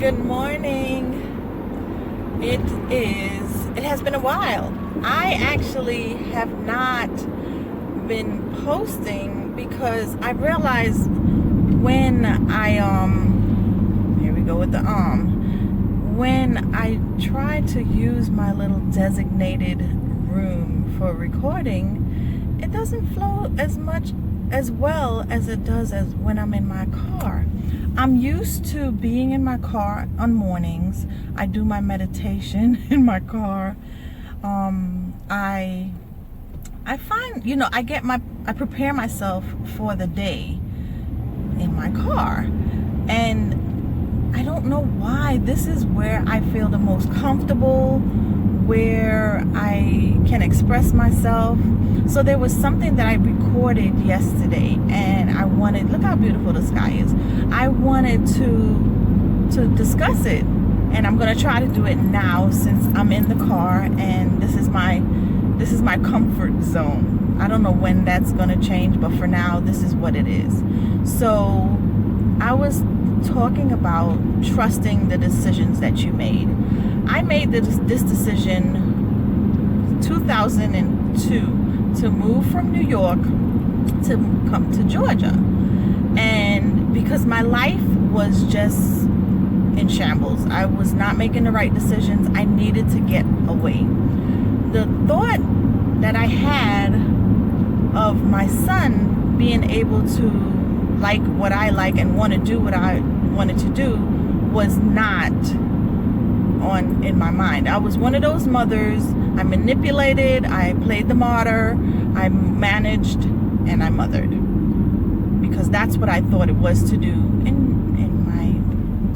Good morning. It has been a while. I actually have not been posting because I realized when here we go with the when I try to use my little designated room for recording, it doesn't flow as well as it does as when I'm in my car. I'm used to being in my car on mornings. I do my meditation in my car. I find, I prepare myself for the day in my car. And I don't know why. This is where I feel the most comfortable, where I can express myself. So there was something that I recorded yesterday, and I wanted, look how beautiful the sky is. I wanted to discuss it, and I'm going to try to do it now since I'm in the car, and this is my comfort zone. I don't know when that's going to change, but for now, this is what it is. So I was talking about trusting the decisions that you made. I made this decision 2002 to move from New York to come to Georgia. And because my life was just in shambles, I was not making the right decisions. I needed to get away. The thought that I had of my son being able to like what I like and want to do what I wanted to do was not in my mind. I was one of those mothers. I manipulated, I played the martyr, I managed, and I mothered. Because that's what I thought it was to do in my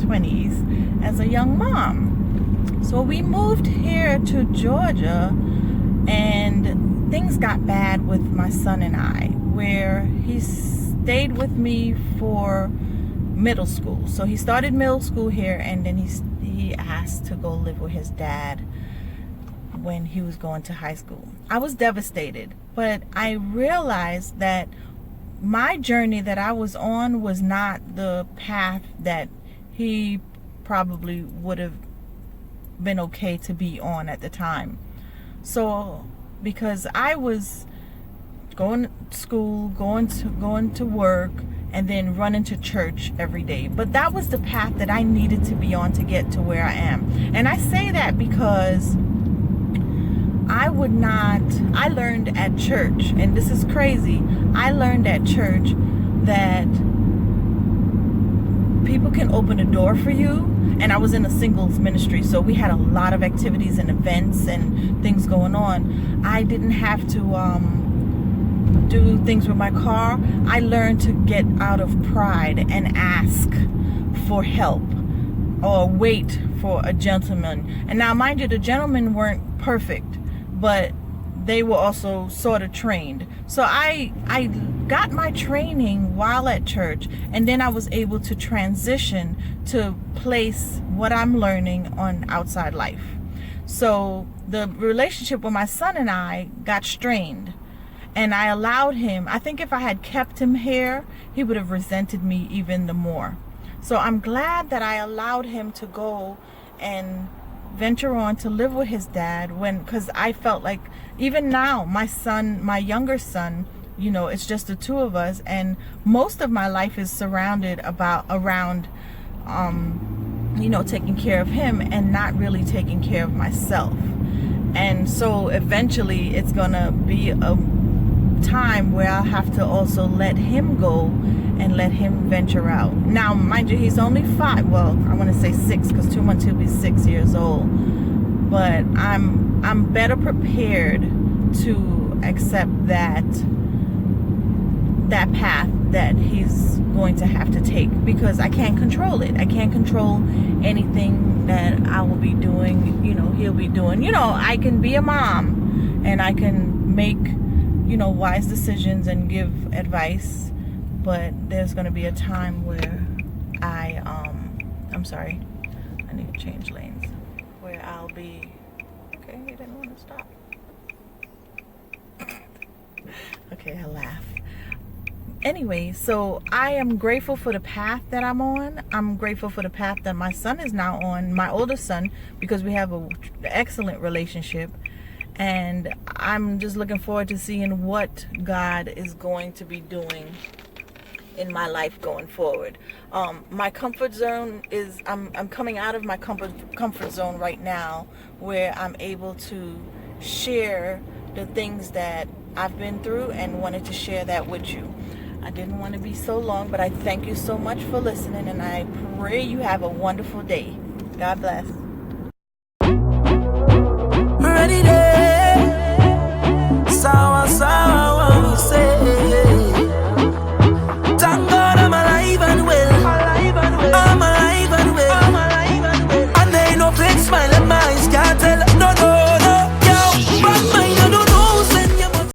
20s as a young mom. So we moved here to Georgia, and things got bad with my son and I, where he stayed with me for middle school. So he started middle school here, and then he asked to go live with his dad when he was going to high school. I was devastated, but I realized that my journey that I was on was not the path that he probably would have been okay to be on at the time. So because I was going to school, going to work, and then running to church every day. But that was the path that I needed to be on to get to where I am. And I say that because I learned at church, and this is crazy, I learned at church that people can open a door for you. And I was in a singles ministry, so we had a lot of activities and events and things going on. I didn't have to do things with my car. I learned to get out of pride and ask for help or wait for a gentleman. And now, mind you, the gentlemen weren't perfect, but they were also sort of trained. So I got my training while at church, and then I was able to transition to place what I'm learning on outside life. So the relationship with my son and I got strained, and I allowed him. I think if I had kept him here, he would have resented me even the more. So I'm glad that I allowed him to go and venture on to live with his dad, because I felt like even now my younger son, it's just the two of us, and most of my life is surrounded around taking care of him and not really taking care of myself. And so eventually it's gonna be a time where I'll have to also let him go and let him venture out. Now, mind you, he's only 5. Well, I want to say 6, because 2 months he'll be 6 years old. But I'm better prepared to accept that path that he's going to have to take, because I can't control it. I can't control anything that I will be doing, he'll be doing. I can be a mom, and I can make wise decisions and give advice, but there's going to be a time where I'm sorry, I need to change lanes, where I'll be, okay, he didn't want to stop. Okay, I laugh. Anyway, so I am grateful for the path that I'm on. I'm grateful for the path that my son is now on, my oldest son, because we have an excellent relationship. And I'm just looking forward to seeing what God is going to be doing in my life going forward. My comfort zone is, I'm coming out of my comfort zone right now, where I'm able to share the things that I've been through and wanted to share that with you. I didn't want to be so long, but I thank you so much for listening, and I pray you have a wonderful day. God bless. Ready there, sawa sawa.